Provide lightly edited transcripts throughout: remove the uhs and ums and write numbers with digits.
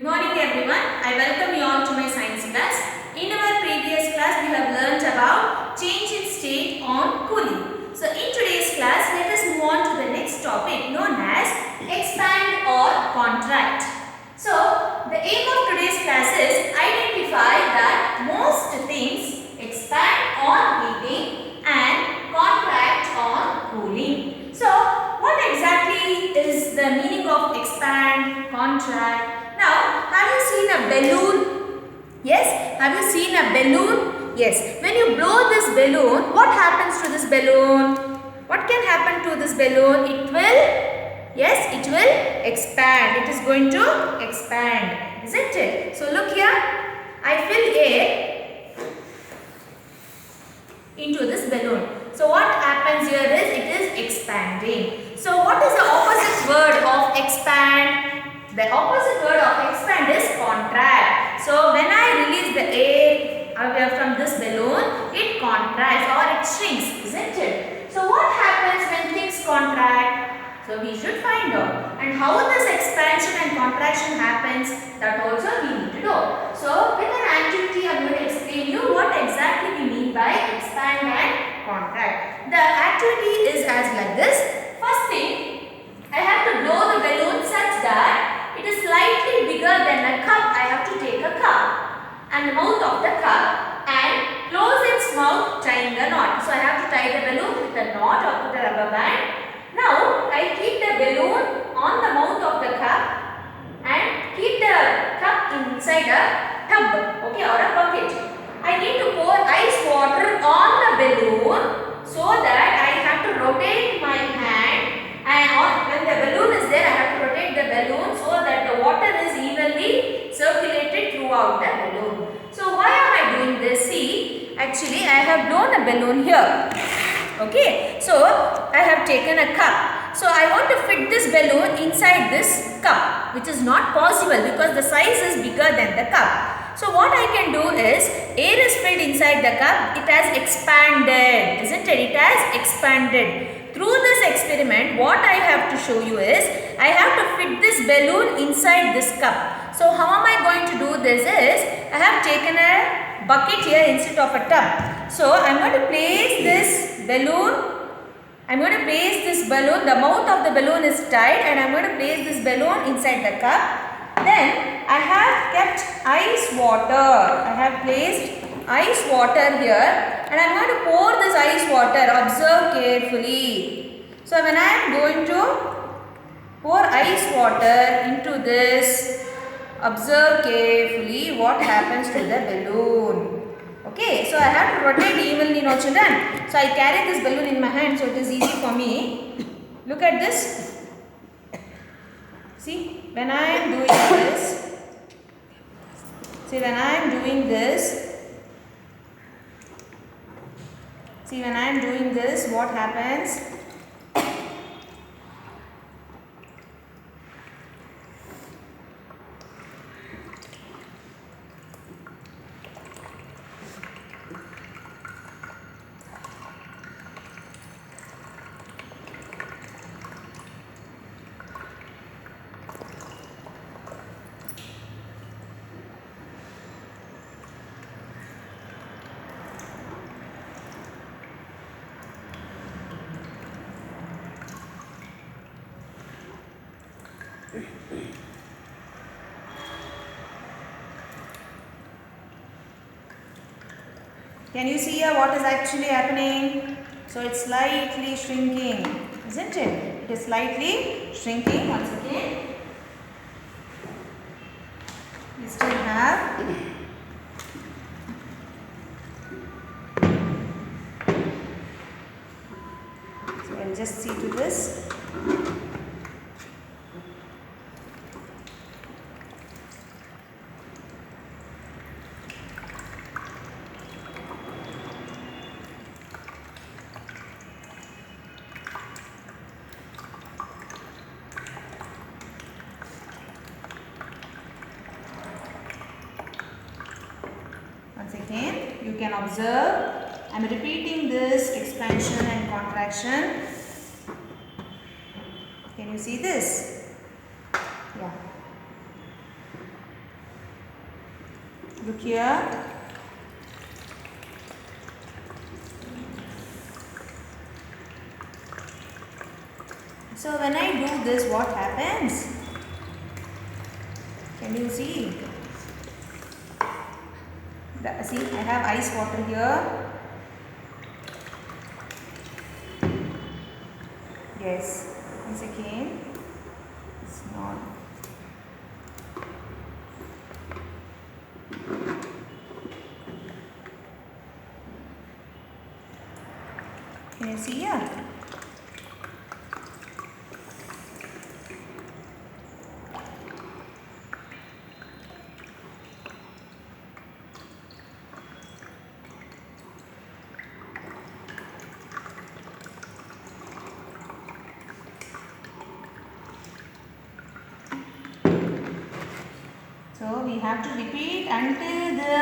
Good morning everyone. I welcome you all to my science class. In our previous class we have learnt about change in state on cooling. So in today's class let us move on to the next topic known as expand or contract. So the aim of today's class is identify that most things expand on heating and contract on cooling. So what exactly is the meaning of expand, contract? Now, have you seen a balloon? Yes, have you seen a balloon? Yes, when you blow this balloon, what happens to this balloon? What can happen to this balloon? It will, yes, it will expand. It is going to expand, isn't it? So, look here, I fill air into this balloon. So, what happens here is it is expanding. So, what is the opposite word of expand? The opposite word of expand is contract. So when I release the air away from this balloon, it contracts or it shrinks, isn't it? So what happens when things contract? So we should find out. And how this expansion and contraction happens, that also we need to know. So with an activity I am going to explain you what exactly we mean by expand and contract. The activity is as like this. First thing, I have to blow the balloon such that it is slightly bigger than a cup. I have to take a cup and the mouth of the cup and close its mouth tying a knot. So I have to tie the balloon with a knot or put a rubber band. Now I keep the balloon on the mouth of the cup and keep the cup inside a tub, okay, or a bucket. I need to pour ice water on the balloon so that I have to rotate my hand. And when the balloon is there, I have to rotate the balloon so that the water is evenly circulated throughout the balloon. So why am I doing this? See, actually I have blown a balloon here. Okay, so I have taken a cup. So I want to fit this balloon inside this cup, which is not possible because the size is bigger than the cup. So what I can do is, air is filled inside the cup, it has expanded, isn't it? It has expanded. Through this experiment, what I have to show you is, I have to fit this balloon inside this cup. So how am I going to do this is, I have taken a bucket here instead of a tub. So I am going to place this balloon, the mouth of the balloon is tied and I am going to place this balloon inside the cup. Then I have kept ice water. I have placed ice water here and I am going to pour this ice water. Observe carefully. So when I am going to pour ice water into this, observe carefully what happens to the balloon. Okay, so I have to rotate evenly, no children. So I carry this balloon in my hand so it is easy for me. Look at this. See, when I am doing this, what happens? Can you see here what is actually happening? So it's slightly shrinking, isn't it? It is slightly shrinking. Once again, we still have so I'll just see to this. Once again, you can observe, I am repeating this expansion and contraction. Can you see this? Yeah. Look here. So when I do this, what happens? Can you see? See, I have ice water here. Yes, once again, it's not. Can you see here? So we have to repeat until the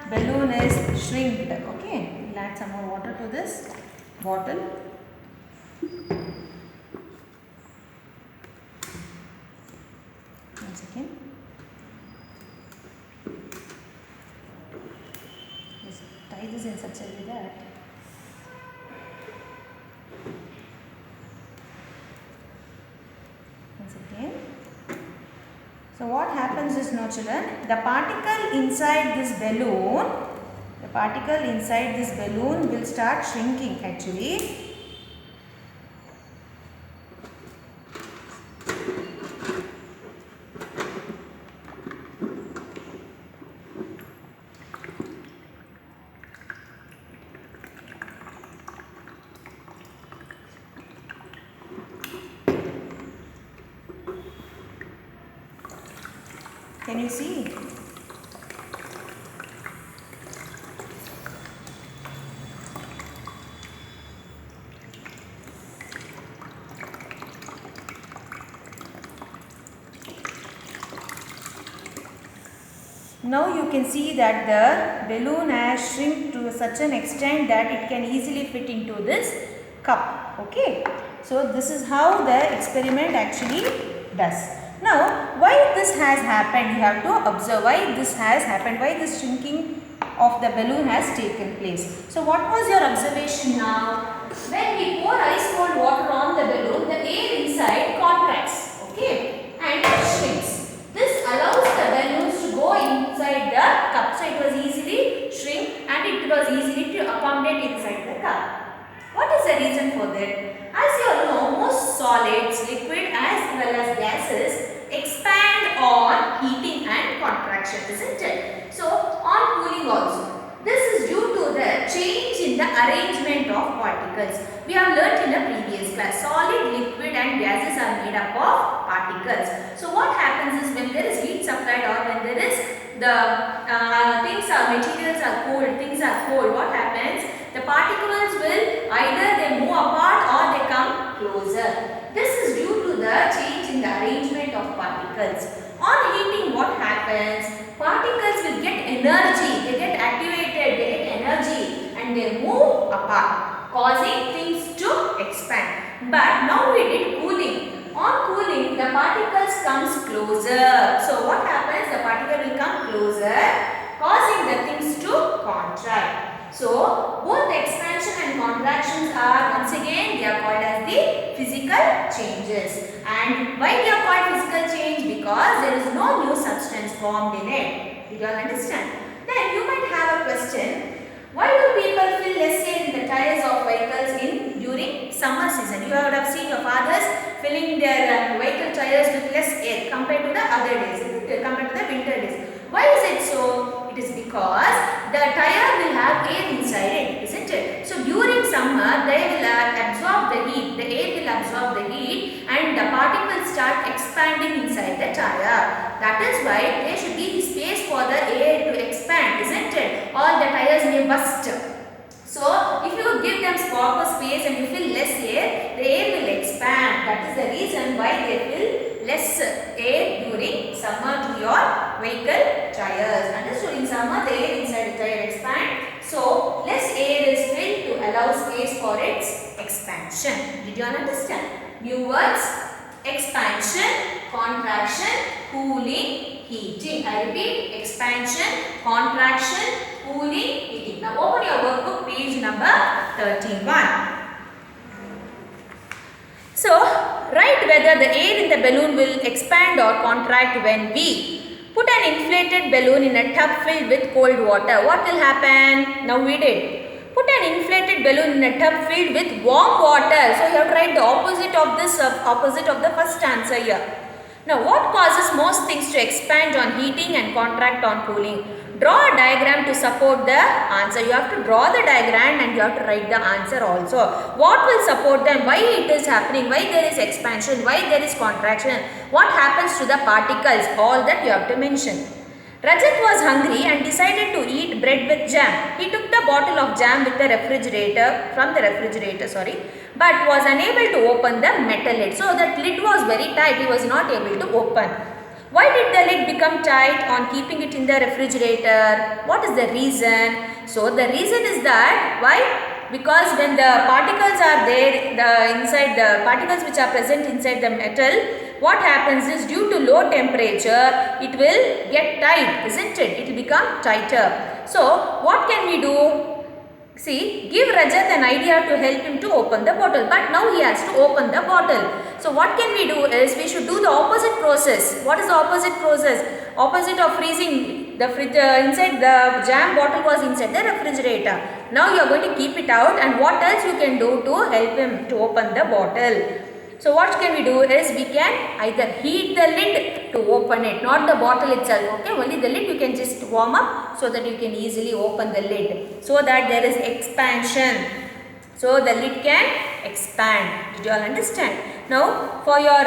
balloon is shrinked. Okay, we'll add some more water to this bottle. Once again. Just tie this in such a way that once again. So what happens is, no children, the particle inside this balloon will start shrinking actually. Can you see? Now you can see that the balloon has shrunk to such an extent that it can easily fit into this cup. Okay. So this is how the experiment actually does. Now, why this has happened, you have to observe why this has happened, why this shrinking of the balloon has taken place. So, what was your observation now? When we pour ice cold water on the balloon, the air inside contracts, okay, and shrinks. This allows the balloons to go inside the cup. So, it was easily shrink and it was easily to accommodate inside the cup. What is the reason for that? As you all know, most solids, liquid as well as gases expand on heating and contraction, isn't it? So, on cooling also. This is due to the change in the arrangement of particles. We have learnt in the previous class, solid, liquid and gases are made up of particles. So, what happens is when there is heat supplied or when there is materials are cold, what happens? The particles will either they move apart or they come closer. This is due to the change in the arrangement of particles. On heating, what happens? Particles will get energy, they get activated, they get energy and they move apart, causing things to expand. But now we did cooling. On cooling, the particles comes closer. So what happens? The particle will come closer, causing the things to contract. So, both the expansion and contractions are, once again, they are called as the physical changes. And why they are called physical change? Because there is no new substance formed in it. Did you all understand? Then you might have a question. Why do people feel less air in the tires of vehicles during summer season? You would have seen your fathers filling their vehicle tires with less air compared to the other days, compared to the winter days. Why is it so? It is because the tire will have air inside it, isn't it? So during summer, they will absorb the heat. The air will absorb the heat and the particles start expanding inside the tire. That is why there should be space for the air to expand, isn't it? Or the tires may burst. So if you give them proper space and you fill less air, the air will expand. That is the reason why they fill less air during summer to your vehicle tires. Understood? In summer, the air inside the tire expand. So less air is filled to allow space for its expansion. Did you all understand? New words: expansion, contraction, cooling, heating. I repeat, expansion, contraction, cooling, heating. Now open your workbook, page number 31. So, write whether the air in the balloon will expand or contract when we put an inflated balloon in a tub filled with cold water. What will happen? Now we did. Put an inflated balloon in a tub filled with warm water. So, you have to write the opposite of this, opposite of the first answer here. Now, what causes most things to expand on heating and contract on cooling? Draw a diagram to support the answer. You have to draw the diagram and you have to write the answer also. What will support them? Why it is happening? Why there is expansion? Why there is contraction? What happens to the particles? All that you have to mention. Rajat was hungry and decided to eat bread with jam. He took the bottle of jam with the refrigerator, but was unable to open the metal lid. So that lid was very tight. He was not able to open. Why did the lid become tight on keeping it in the refrigerator? What is the reason? So the reason is that why? Because when the particles are there, the particles which are present inside the metal, what happens is due to low temperature, it will get tight, isn't it? It will become tighter. So what can we do? See, give Rajat an idea to help him to open the bottle. But now he has to open the bottle. So what can we do is, we should do the opposite process. What is the opposite process? Opposite of freezing, the inside the jam bottle was inside the refrigerator. Now you are going to keep it out, and what else you can do to help him to open the bottle? So what can we do is, we can either heat the lid to open it, not the bottle itself. Okay, only the lid you can just warm up so that you can easily open the lid, so that there is expansion. So the lid can expand. Did you all understand? Now for your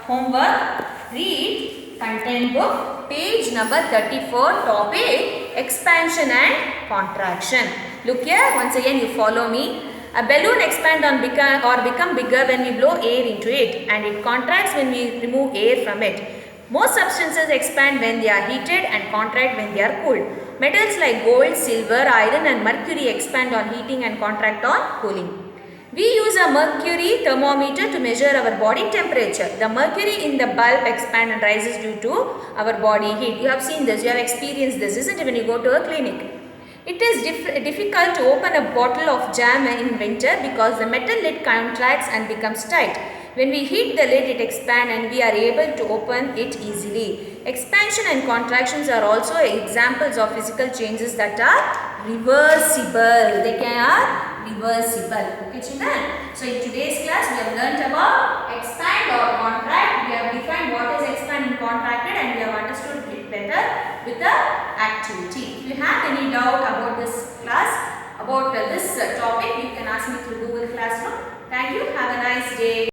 homework, read content book, page number 34, topic expansion and contraction. Look here, once again you follow me. A balloon expands or become bigger when we blow air into it, and it contracts when we remove air from it. Most substances expand when they are heated and contract when they are cooled. Metals like gold, silver, iron and mercury expand on heating and contract on cooling. We use a mercury thermometer to measure our body temperature. The mercury in the bulb expands and rises due to our body heat. You have seen this, you have experienced this, isn't it, when you go to a clinic? It is difficult to open a bottle of jam in winter because the metal lid contracts and becomes tight. When we heat the lid, it expands and we are able to open it easily. Expansion and contractions are also examples of physical changes that are reversible. They are reversible. Okay, children? So in today's class, we have learnt about expand or contract. We have defined what is expand and contracted, and we have understood it better with the activity. If you have any doubt about this class, about this topic,